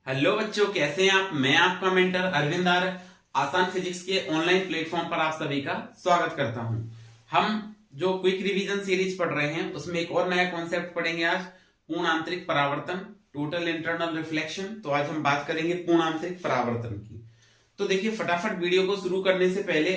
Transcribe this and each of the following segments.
Hello बच्चों, कैसे हैं आप। मैं आपका मेंटर अरविंद आर्य आसान फिजिक्स के ऑनलाइन प्लेटफॉर्म पर आप सभी का स्वागत करता हूं। हम जो क्विक रिवीजन सीरीज पढ़ रहे हैं उसमें एक और नया कॉन्सेप्ट पढ़ेंगे आज, पूर्ण आंतरिक परावर्तन, टोटल इंटरनल रिफ्लेक्शन। तो आज हम बात करेंगे पूर्ण आंतरिक परावर्तन की। तो देखिए, फटाफट वीडियो को शुरू करने से पहले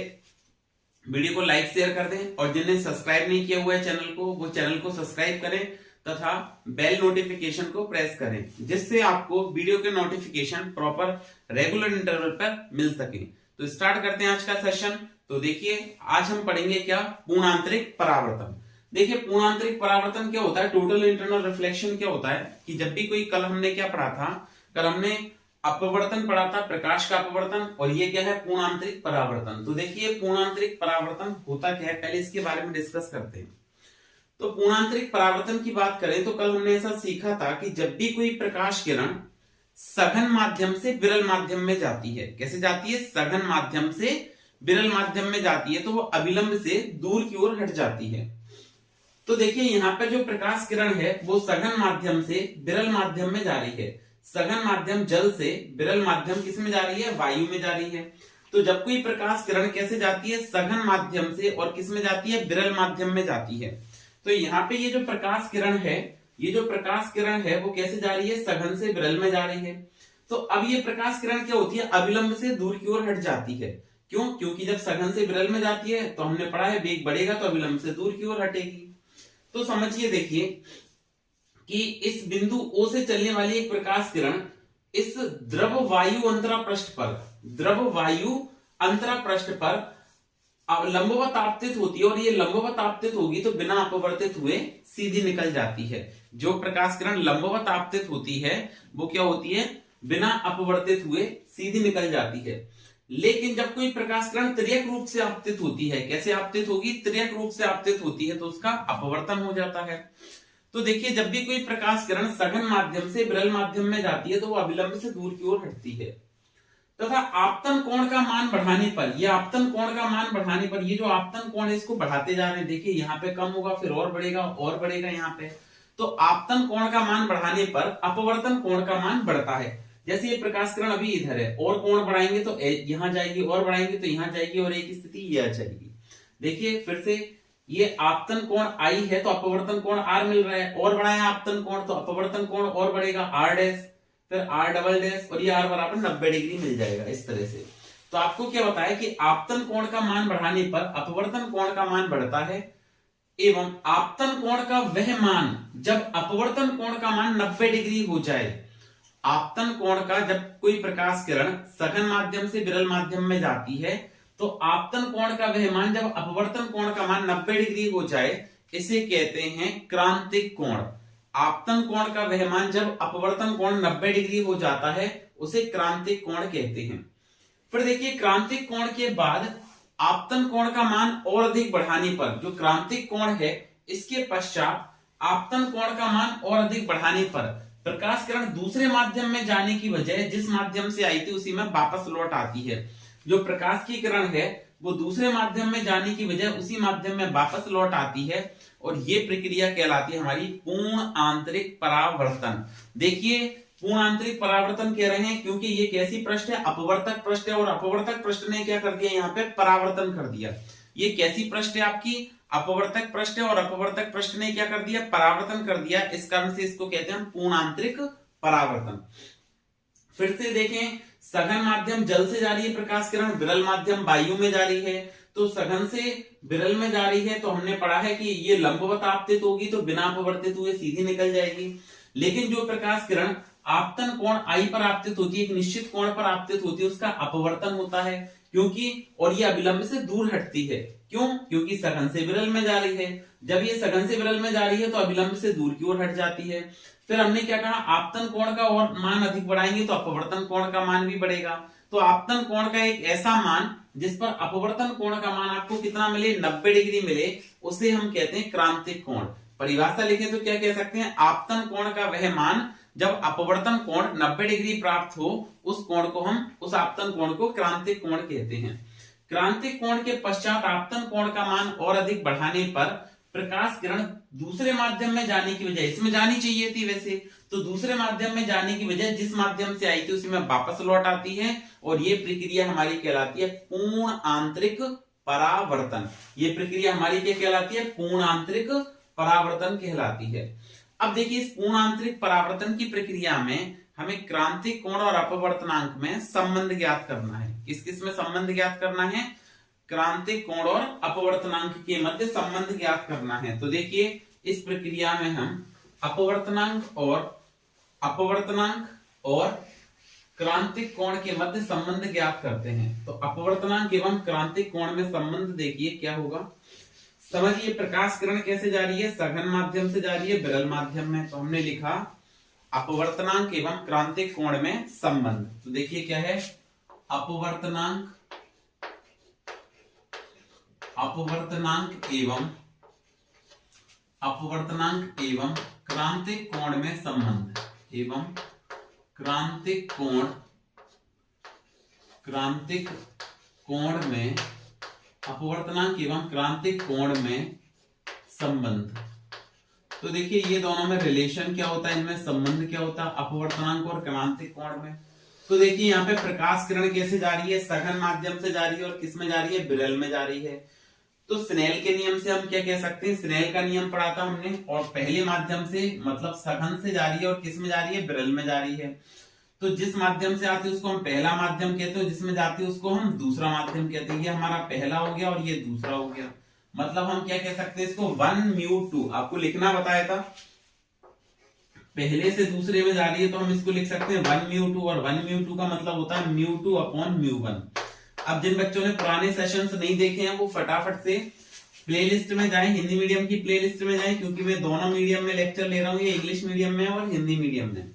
वीडियो को लाइक शेयर कर दें और जिन्हें सब्सक्राइब नहीं किया हुआ है चैनल को, वो चैनल को सब्सक्राइब करें तथा बेल नोटिफिकेशन को प्रेस करें, जिससे आपको वीडियो के नोटिफिकेशन प्रॉपर रेगुलर इंटरवल पर मिल सके। तो स्टार्ट करते हैं आज का सेशन। तो देखिए, आज हम पढ़ेंगे क्या, पूर्ण आंतरिक परावर्तन। देखिए, पूर्ण आंतरिक परावर्तन क्या होता है, टोटल इंटरनल रिफ्लेक्शन क्या होता है कि जब भी कोई, कल हमने क्या पढ़ा था, कल हमने अपवर्तन पढ़ा था, प्रकाश का अपवर्तन, और ये क्या है, पूर्ण आंतरिक परावर्तन। तो देखिए, पूर्ण आंतरिक परावर्तन होता क्या है, पहले इसके बारे में डिस्कस करते हैं। तो पूर्णांतरिक परावर्तन की बात करें तो कल हमने ऐसा सीखा था कि जब भी कोई प्रकाश किरण सघन माध्यम से विरल माध्यम में जाती है, कैसे जाती है, सघन माध्यम से विरल माध्यम में जाती है, तो वो अविलंब से दूर की ओर हट जाती है। तो देखिए, यहाँ पर जो प्रकाश किरण है वो सघन माध्यम से विरल माध्यम में जा रही है। सघन माध्यम जल से, विरल माध्यम किस में जा रही है, वायु में जा रही है। तो जब कोई प्रकाश किरण कैसे जाती है, सघन माध्यम से, और किस में जाती है, विरल माध्यम में जाती है। तो यहाँ पे ये जो प्रकाश किरण है, ये जो प्रकाश किरण है वो कैसे जा रही है, सघन से विरल में जा रही है। तो अब ये प्रकाश किरण क्या होती है, अविलंब से दूर की ओर हट जाती है। क्यों? क्योंकि जब सघन से विरल में जाती है तो हमने पढ़ा है वेग बढ़ेगा तो अविलंब से दूर की ओर हटेगी। तो समझिए, देखिए कि इस बिंदु O से चलने वाली एक प्रकाश किरण इस द्रव वायु अंतरा पृष्ठ पर, द्रव वायु अंतरा पृष्ठ पर लंबवत आपतित होती है, और ये लंबवत आपतित होगी तो बिना अपवर्तित हुए सीधी निकल जाती है। जो प्रकाश किरण लंबवत आपतित होती है वो क्या होती है, बिना अपवर्तित हुए सीधी निकल जाती है। लेकिन जब कोई प्रकाश किरण त्रियक रूप से आपतित होती है, कैसे आपतित होगी, त्रियक रूप से आपतित होती है, तो उसका अपवर्तन हो जाता है। तो देखिए, जब भी कोई प्रकाश किरण सघन माध्यम से विरल माध्यम में जाती है तो वो अविलंब से दूर की ओर हटती है, तथा आपतन कोण का मान बढ़ाने पर, ये आपतन कोण का मान बढ़ाने पर, ये जो आपतन कोण है इसको बढ़ाते जा रहे हैं। देखिए, यहाँ पे कम होगा, फिर और बढ़ेगा, और बढ़ेगा यहाँ पे। तो आपतन कोण का मान बढ़ाने पर अपवर्तन कोण का मान बढ़ता है। जैसे ये प्रकाश किरण अभी इधर है, और कोण बढ़ाएंगे तो यहाँ जाएगी, और बढ़ाएंगे तो यहाँ जाएगी, और एक स्थिति ये आ जाएगी। देखिए फिर से, ये आपतन कोण आई है तो अपवर्तन कोण आर मिल रहा है, और बढ़ाया आपतन कोण तो अपवर्तन कोण और बढ़ेगा, आर डैश, फिर आर डबल डैश, और ये आर बराबर 90 डिग्री मिल जाएगा इस तरह से। तो आपको क्या बताया कि आपतन कोण का मान बढ़ाने पर अपवर्तन कोण का मान बढ़ता है, एवं आपतन कोण का वह मान जब अपवर्तन कोण का मान 90 डिग्री हो जाए। आपतन कोण का, जब कोई प्रकाश किरण सघन माध्यम से विरल माध्यम में जाती है तो आपतन कोण का वह मान जब अपवर्तन कोण का मान 90 डिग्री हो जाए, इसे कहते हैं क्रांतिक कोण। आपतन कोण का वह मान जब अपवर्तन कोण 90 डिग्री हो जाता है उसे क्रांतिक कोण कहते हैं। फिर देखिए, क्रांतिक कोण के बाद आपतन कोण का मान और अधिक बढ़ाने पर, जो क्रांतिक कोण है इसके पश्चात आपतन कोण का मान और अधिक बढ़ाने पर प्रकाश किरण दूसरे माध्यम में जाने की बजाय जिस माध्यम से आई थी उसी में वापस लौट आती है। जो प्रकाश की किरण है वो दूसरे माध्यम में जाने की बजाय उसी माध्यम में वापस लौट आती है, और ये प्रक्रिया कहलाती है हमारी पूर्ण आंतरिक परावर्तन। देखिए, पूर्ण आंतरिक परावर्तन कह रहे हैं क्योंकि ये कैसी पृष्ठ है, अपवर्तक पृष्ठ है, और अपवर्तक पृष्ठ ने क्या कर दिया, यहाँ पे परावर्तन कर दिया। ये कैसी पृष्ठ है आपकी, अपवर्तक पृष्ठ है, और अपवर्तक पृष्ठ ने क्या कर दिया, परावर्तन कर दिया। इस कारण से इसको कहते हैं पूर्ण आंतरिक परावर्तन। फिर से देखें, सघन माध्यम जल से जा रही है प्रकाश किरण, विरल माध्यम वायु में जा रही है। तो सघन से विरल में जा रही है तो हमने पढ़ा है कि ये लंबवत आपतित होगी तो बिना अपवर्तित हुए सीधी निकल जाएगी। लेकिन जो प्रकाश किरण आपतन कोण आई पर आपतित होती है, एक निश्चित कोण पर आपतित होती है, उसका अपवर्तन होता है, क्योंकि, और ये अविलंब से दूर हटती है। क्यों? क्योंकि सघन से विरल में जा रही है। जब ये सघन से विरल में जा रही है तो अविलंब से दूर की ओर हट जाती है। फिर हमने क्या कहा, आपतन कोण का और मान अधिक बढ़ाएंगे तो अपवर्तन कोण का मान भी बढ़ेगा। तो आपतन कोण का एक ऐसा मान जिस पर अपवर्तन कोण का मान आपको कितना मिले, 90 डिग्री मिले, उसे हम कहते हैं क्रांतिक कोण। परिभाषा लिखें तो क्या कह सकते हैं, आपतन कोण का वह मान जब अपवर्तन कोण 90 डिग्री प्राप्त हो, उस कोण को हम, उस आपतन कोण को क्रांतिक कोण कहते हैं। क्रांतिक कोण के पश्चात आपतन कोण का मान और अधिक बढ़ाने पर प्रकाश किरण दूसरे माध्यम में जाने की बजाय, इसमें जानी चाहिए थी वैसे, तो दूसरे माध्यम में जाने की वजह जिस माध्यम से आई थी उसी में वापस लौट आती है, और ये प्रक्रिया हमारी कहलाती है पूर्ण आंतरिक परावर्तन। ये प्रक्रिया हमारी क्या कहलाती है? पूर्ण आंतरिक परावर्तन कहलाती है। अब देखिए, इस पूर्ण आंतरिक परावर्तन की प्रक्रिया में हमें क्रांतिक कोण और अपवर्तनांक में संबंध ज्ञात करना है। किस किस में संबंध ज्ञात करना है? क्रांतिक कोण और अपवर्तनांक के मध्य संबंध ज्ञात करना है। तो देखिए, इस प्रक्रिया में हम अपवर्तनांक और क्रांतिक कोण के मध्य संबंध ज्ञात करते हैं। तो अपवर्तनांक एवं क्रांतिक कोण में संबंध देखिए क्या होगा। समझिए, प्रकाश किरण कैसे जा रही है? सघन माध्यम से जा रही है, विरल माध्यम में। तो हमने लिखा अपवर्तनांक एवं क्रांतिक कोण में संबंध। तो देखिए क्या है? अपवर्तनांक एवं क्रांतिक कोण में संबंध, एवं क्रांतिक कोण में अपवर्तनांक एवं क्रांतिक कोण में संबंध। तो देखिए, ये दोनों में रिलेशन क्या होता है, इनमें संबंध क्या होता है अपवर्तनांक और क्रांतिक कोण में। तो देखिए, यहाँ पे प्रकाश किरण कैसे जा रही है? सघन माध्यम से जा रही है, और किस में जा रही है? विरल में जा रही है। तो स्नेल के नियम से हम क्या कह सकते हैं? स्नेल का नियम पढ़ा था हमने, और पहले माध्यम से मतलब सघन से जा रही है, और किस में जा रही है? विरल में जा रही है। तो जिस माध्यम से आती है उसको हम पहला माध्यम कहते हैं, जिसमें जाती है उसको हम दूसरा माध्यम कहते हैं। ये हमारा पहला हो गया और ये दूसरा हो गया। मतलब हम क्या कह सकते हैं इसको? 1μ2 आपको लिखना बताया था, पहले से दूसरे में जा रही है तो हम इसको लिख सकते हैं 1μ2, और 1μ2 का मतलब होता है μ2/μ1। अब जिन बच्चों ने पुराने सेशंस नहीं देखे हैं वो फटाफट से प्लेलिस्ट में जाएं, हिंदी मीडियम की प्लेलिस्ट में जाएं, क्योंकि मैं दोनों मीडियम में लेक्चर ले रहा हूँ, ये इंग्लिश मीडियम में और हिंदी मीडियम में।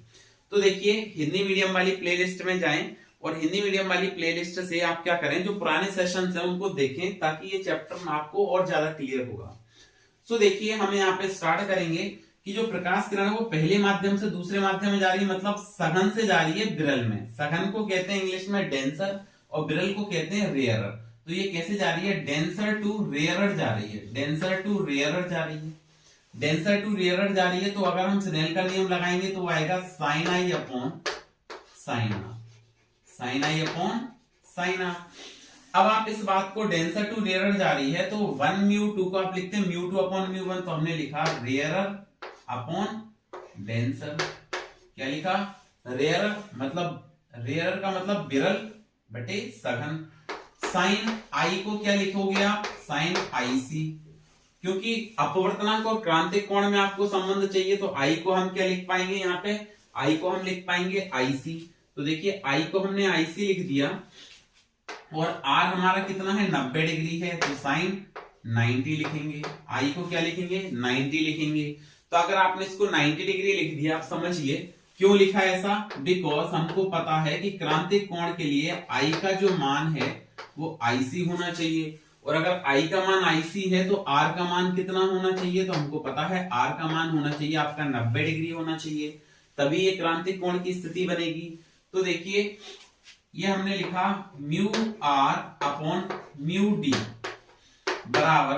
तो देखिए, हिंदी मीडियम वाली प्लेलिस्ट में जाएं, और हिंदी मीडियम वाली प्लेलिस्ट से आप क्या करें, जो पुराने सेशंस हैं उनको देखें, ताकि ये चैप्टर आपको और ज्यादा क्लियर होगा। सो देखिए, हम यहाँ पे स्टार्ट करेंगे कि जो प्रकाश किरण है वो पहले माध्यम से दूसरे माध्यम में जा रही है, मतलब सघन से जा रही है विरल में। सघन को कहते हैं इंग्लिश में डेंसर, और विरल को कहते हैं रेयरर। तो ये कैसे जा रही है? डेंसर टू रेयरर जा रही है, डेंसर टू रेयरर जा रही है, डेंसर टू रेयरर जा रही है। तो अगर हम स्नेल का नियम लगाएंगे तो वो आएगा sin i upon sin r, sin i upon sin r। अब आप इस बात को डेंसर टू रेयरर जा रही है तो 1μ2 को आप लिखते हैं μ2/μ1। तो हमने लिखा रेयरर अपॉन डेंसर। क्या लिखा? रेयरर मतलब, रेयरर का मतलब विरल बटे सघन। साइन आई को क्या लिखोगे आप? साइन IC, क्योंकि अपवर्तनांक और क्रांतिक कोण में आपको संबंध चाहिए, तो आई को हम क्या लिख पाएंगे? यहाँ पे आई को हम लिख पाएंगे IC। तो देखिए, आई को हमने IC लिख दिया, और आर हमारा कितना है? 90 डिग्री है, तो साइन 90 लिखेंगे। आई को क्या लिखेंगे? 90 लिखेंगे। तो अगर आपने इसको 90 डिग्री लिख दिया, आप समझिए क्यों लिखा ऐसा? बिकॉज हमको पता है कि क्रांतिक कोण के लिए आई का जो मान है वो IC होना चाहिए, और अगर आई का मान IC है तो आर का मान कितना होना चाहिए? तो हमको पता है आर का मान होना चाहिए आपका 90 डिग्री होना चाहिए, तभी ये क्रांतिक कोण की स्थिति बनेगी। तो देखिए, ये हमने लिखा μr/μd बराबर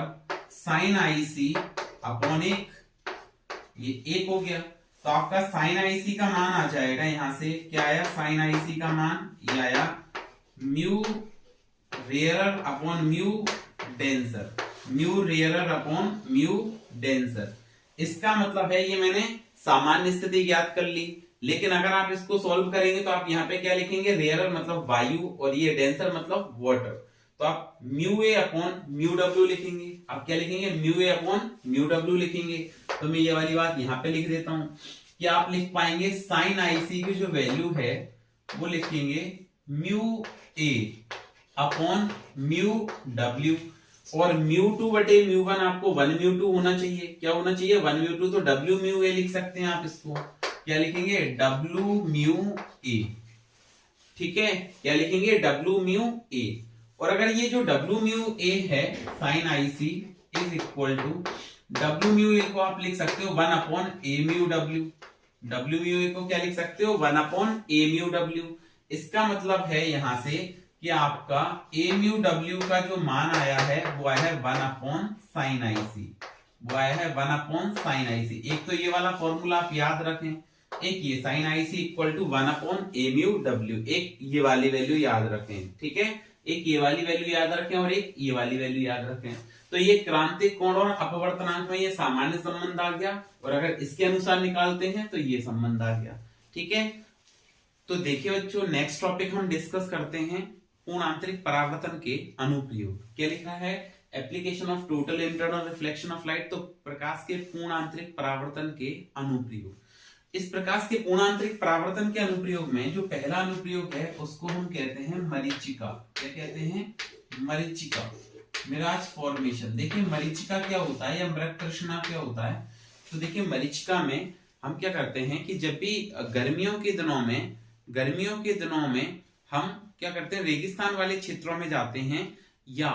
sin IC अपॉन 1, ये 1 हो गया। तो आपका sin IC का मान आ जाएगा, यहां से क्या आया? sin IC का मान ये आया mu rarer upon mu denser, mu rarer upon mu denser. इसका मतलब है ये मैंने सामान्य स्थिति ज्ञात कर ली, लेकिन अगर आप इसको सॉल्व करेंगे तो आप यहाँ पे क्या लिखेंगे? रेयरर मतलब वायु, और ये डेंसर मतलब वाटर। तो आप mu A upon mu W लिखेंगे। आप क्या लिखेंगे? Mu A upon mu W लिखेंगे। तो मैं ये वाली बात यहाँ पे लिख देता हूं कि आप लिख पाएंगे साइन IC की जो वैल्यू है वो लिखेंगे mu A upon mu W, और μ2/μ1 आपको 1μ2 होना चाहिए। क्या होना चाहिए? 1μ2। तो WμA लिख सकते हैं आप इसको। क्या लिखेंगे? WμA। ठीक है, क्या लिखेंगे? WμA। और अगर ये जो WμA है sin IC is equal to WμA को आप लिख सकते हो 1/AμW। WμA को क्या लिख सकते हो? 1/AμW। इसका मतलब है यहां से कि आपका AμW का जो मान आया है वो आया है 1/sin IC, वो आया है 1/sin IC। एक तो ये वाला फॉर्मूला आप याद रखें, एक ये sine I C equal to 1/mu/w, एक ये वाली वैल्यू याद रखें, ठीक है, एक ये वाली वैल्यू याद रखें और एक ये वाली वैल्यू याद रखें। तो ये क्रांतिक कोण और अपवर्तनांक में ये सामान्य संबंध आ गया, और अगर इसके अनुसार निकालते हैं तो ये संबंध आ गया, ठीक है। तो देखिए बच्चों, नेक्स्ट टॉपिक हम डिस्कस करते हैं पूर्ण आंतरिक परावर्तन के अनुप्रयोग। क्या लिखा है? Application of total internal reflection of light. तो प्रकाश के पूर्ण आंतरिक परावर्तन के अनुप्रयोग। इस प्रकाश के पूर्ण आंतरिक परावर्तन के अनुप्रयोग में जो पहला अनुप्रयोग है उसको हम कहते हैं मरीचिका। क्या कहते हैं? मरीचिका, मिराज फॉर्मेशन। देखिए मरीचिका क्या होता है या मृग तृष्णा क्या होता है? तो देखिए मरीचिका में हम क्या करते हैं कि जब भी गर्मियों के दिनों में हम क्या करते हैं, रेगिस्तान वाले क्षेत्रों में जाते हैं या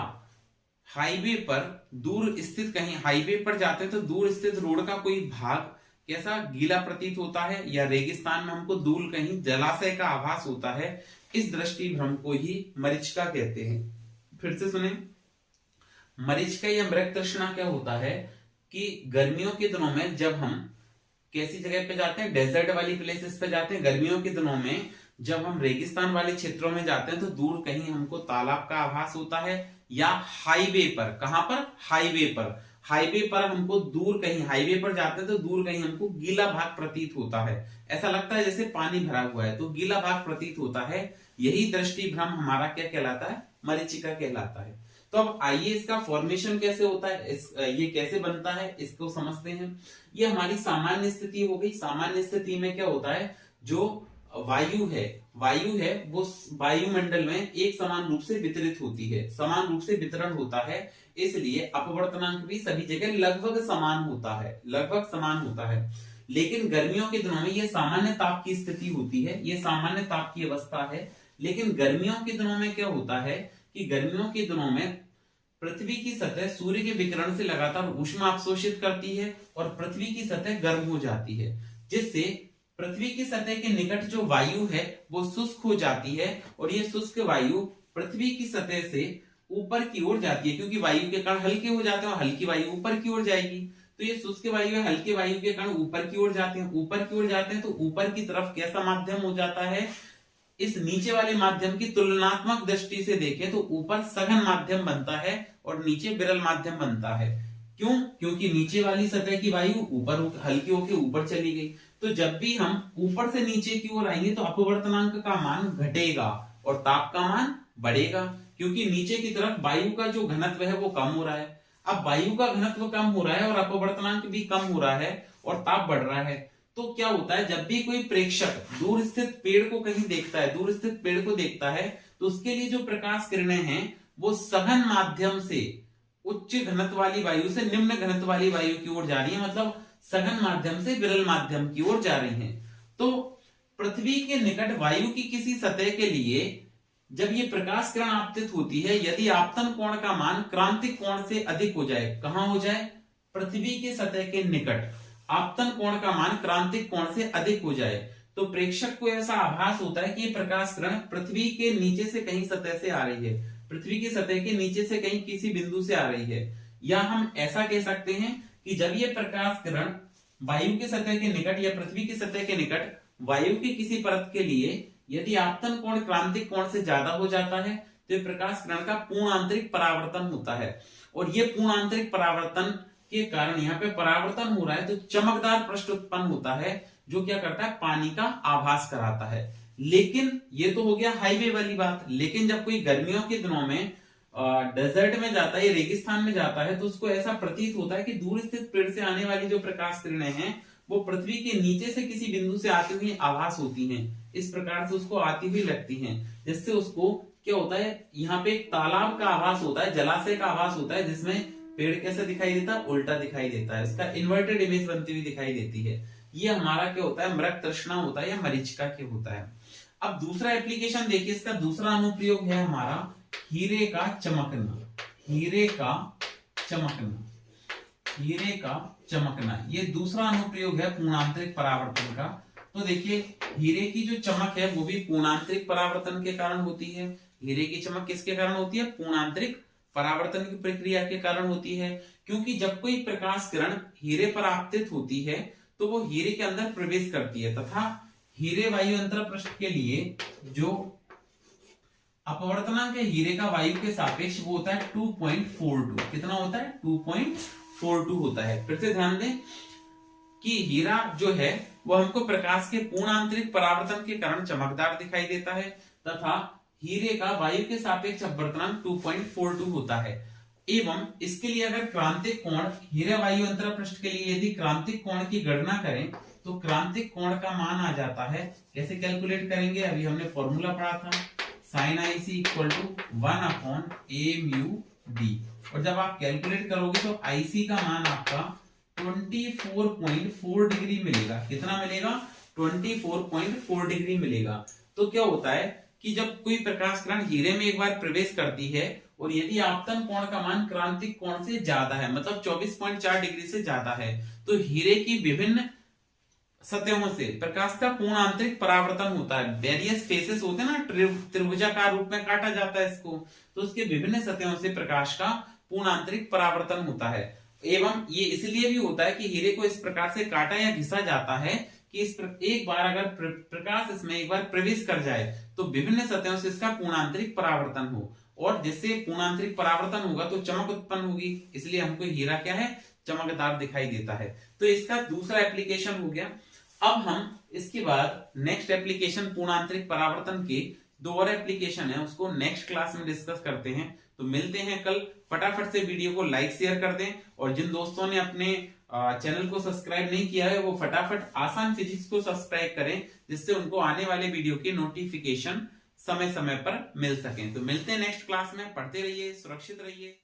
हाईवे पर दूर स्थित, कहीं हाईवे पर जाते हैं तो दूर स्थित रोड का कोई भाग कैसा गीला प्रतीत होता है, या रेगिस्तान में हमको दूर कहीं जलाशय का आभास होता है, इस दृष्टि भ्रम को ही मरीचिका कहते हैं। फिर से सुने, मरीचिका या मृग तृष्णा क्या होता है कि गर्मियों के दिनों में जब हम कैसी जगह पे जाते हैं, डेजर्ट वाली प्लेसेस पे जाते हैं, गर्मियों के दिनों में जब हम रेगिस्तान वाले क्षेत्रों में जाते हैं तो दूर कहीं हमको तालाब का आभास होता है, या हाईवे पर, कहां पर? हाईवे पर हमको दूर कहीं, हाईवे पर जाते हैं तो दूर कहीं हमको गीला भाग प्रतीत होता है, ऐसा लगता है जैसे पानी भरा हुआ है, तो गीला भाग प्रतीत होता है। यही दृष्टि भ्रम हमारा क्या कहलाता है? मरीचिका कहलाता है। तो अब आइए इसका फॉर्मेशन कैसे होता है, ये कैसे बनता है, इसको समझते हैं। ये हमारी सामान्य स्थिति हो गई। सामान्य स्थिति में क्या होता है, जो वायु है वो वायुमंडल में एक समान रूप से वितरित होती है, समान रूप से वितरण होता है, इसलिए अपवर्तनांक भी सभी जगह लगभग समान होता है। लेकिन गर्मियों के दिनों में यह सामान्य ताप की स्थिति होती है, यह सामान्य ताप की अवस्था है। लेकिन गर्मियों के दिनों में क्या होता है कि गर्मियों के दिनों में पृथ्वी की सतह सूर्य के विकिरण से लगातार ऊष्मा अवशोषित करती है और पृथ्वी की सतह गर्म हो जाती है, जिससे पृथ्वी की सतह के निकट जो वायु है वो शुष्क हो जाती है, और ये शुष्क वायु पृथ्वी की सतह से ऊपर की ओर जाती है, क्योंकि वायु के कण हल्के हो जाते हैं और हल्की वायु ऊपर की ओर जाएगी। तो ये शुष्क वायु है, हल्के वायु के कण ऊपर की ओर जाते हैं, तो ऊपर की तरफ कैसा माध्यम हो जाता है? इस नीचे वाले माध्यम की तुलनात्मक दृष्टि से देखें तो ऊपर सघन माध्यम बनता है और नीचे विरल माध्यम बनता है। क्यों? क्योंकि नीचे वाली सतह की वायु ऊपर हल्की होकर ऊपर चली गई। तो जब भी हम ऊपर से नीचे की ओर आएंगे तो अपवर्तनांक का मान घटेगा और ताप का मान बढ़ेगा, क्योंकि नीचे की तरफ वायु का जो घनत्व है वो कम हो रहा है। अब वायु का घनत्व कम हो रहा है और अपवर्तनांक भी कम हो रहा है और ताप बढ़ रहा है, तो क्या होता है, जब भी कोई प्रेक्षक दूर स्थित पेड़ को कहीं देखता है, तो उसके लिए जो प्रकाश किरणें हैं वो सघन माध्यम से उच्च घनत्व वाली वायु से निम्न घनत्व वाली वायु की ओर जा रही है, मतलब सघन माध्यम से विरल माध्यम की ओर जा रही हैं। तो पृथ्वी के निकट वायु की किसी सतह के लिए जब ये प्रकाश किरण आपतित होती है, यदि आपतन कोण का मान क्रांतिक कोण से अधिक हो जाए, कहां हो जाए? पृथ्वी के सतह के निकट आपतन कोण का मान क्रांतिक कोण से अधिक हो जाए, तो प्रेक्षक को ऐसा आभास होता है कि ये प्रकाश किरण पृथ्वी के नीचे से कहीं सतह से आ रही है, पृथ्वी की सतह के नीचे से कहीं किसी बिंदु से आ रही है। या हम ऐसा कह सकते हैं कि जब ये प्रकाश किरण वायु के सतह के निकट या पृथ्वी की सतह के निकट वायु की किसी परत के लिए यदि आपतन कोण क्रांतिक कोण से ज्यादा हो जाता है तो ये प्रकाश किरण का पूर्ण आंतरिक परावर्तन होता है। और ये पूर्ण आंतरिक परावर्तन के कारण यहाँ पे परावर्तन हो रहा है तो चमकदार पृष्ठ उत्पन्न होता है, जो क्या करता है? पानी का आभास कराता है। लेकिन ये तो हो गया हाईवे वाली बात। लेकिन जब कोई गर्मियों के दिनों में डेजर्ट में जाता है, रेगिस्तान में जाता है, तो उसको ऐसा प्रतीत होता है कि दूर स्थित पेड़ से आने वाली जो प्रकाश किरणें हैं वो पृथ्वी के नीचे से किसी बिंदु से आती हुई आभास होती हैं, इस प्रकार से उसको आती हुई लगती हैं, जिससे उसको क्या होता है, यहाँ पे एक तालाब का आभास होता है, जलाशय का आभास होता है, जिसमें पेड़ कैसे दिखाई देता है? उल्टा दिखाई देता है, इसका इन्वर्टेड इमेज बनती हुई दिखाई देती है। ये हमारा क्या होता है? मृग तृष्णा होता है या मरीचिका के होता है। अब दूसरा एप्लीकेशन देखिए, इसका दूसरा अनुप्रयोग है हमारा हीरे का चमकना। हीरे का चमकना ये दूसरा अनुप्रयोग है पूर्णांतरिक परावर्तन का। तो देखिए हीरे की जो चमक है वो भी पूर्णांतरिक परावर्तन के कारण होती है। हीरे की चमक किसके कारण होती है? पूर्णांतरिक परावर्तन की प्रक्रिया के कारण होती है। क्योंकि जब कोई प्रकाश किरण हीरे पर आपतित होती है तो वो हीरे के अंदर प्रवेश करती है तथा हीरे वायु अंतरा पृष्ठ के लिए जो अपवर्तनांक है हीरे का वायु के सापेक्ष वो होता है 2.42। कितना होता है? 2.42 होता है। फिर से ध्यान दें कि हीरा जो है वो हमको प्रकाश के पूर्ण आंतरिक परावर्तन के कारण चमकदार दिखाई देता है तथा हीरे का वायु के सापेक्ष अपवर्तनांक 2.42 होता है। एवं इसके लिए अगर क्रांतिक कोण हीरा वायु अंतरा पृष्ठ के लिए यदि क्रांतिक कोण की गणना करें तो क्रांतिक कोण का मान आ जाता है, कैसे कैलकुलेट करेंगे? अभी हमने फॉर्मूला पढ़ा था, sin IC equal to 1/a/μ_d। और जब आप कैलकुलेट करोगे तो IC का मान आपका 24.4 डिग्री मिलेगा। कितना मिलेगा? 24.4 डिग्री मिलेगा। तो क्या होता है कि जब कोई प्रकाश किरण हीरे में एक बार प्रवेश करती है और यदि आपतन कोण का मान क्रांतिक कोण से ज्यादा है, मतलब 24.4 डिग्री से ज्यादा है, तो हीरे की विभिन्न सतहों से प्रकाश का पूर्ण आंतरिक परावर्तन होता है। वेरियस फेसेस होते हैं ना, त्रिभुजाकार रूप में काटा जाता है इसको, तो उसके विभिन्न सतहों से प्रकाश का पूर्ण आंतरिक परावर्तन होता है। एवं ये इसलिए भी होता है कि हीरे को इस प्रकार से काटा या घिसा जाता है कि एक बार अगर प्रकाश इसमें एक बार प्रवेश कर जाए तो विभिन्न सतहों से इसका पूर्ण आंतरिक परावर्तन हो, और जिससे पूर्ण आंतरिक परावर्तन होगा तो चमक उत्पन्न होगी। इसलिए हमको हीरा क्या है? चमकदार दिखाई देता है। तो इसका दूसरा एप्लीकेशन हो गया। अब हम इसके बाद नेक्स्ट एप्लीकेशन पूर्ण आंतरिक परावर्तन के दो और एप्लीकेशन है, उसको नेक्स्ट क्लास में डिस्कस करते हैं। तो मिलते हैं कल। फटाफट से वीडियो को लाइक शेयर कर दें, और जिन दोस्तों ने अपने चैनल को सब्सक्राइब नहीं किया है वो फटाफट आसान फिजिक्स को सब्सक्राइब करें, जिससे उनको आने वाले वीडियो की नोटिफिकेशन समय समय पर मिल सके। तो मिलते हैं नेक्स्ट क्लास में। पढ़ते रहिए, सुरक्षित रहिए।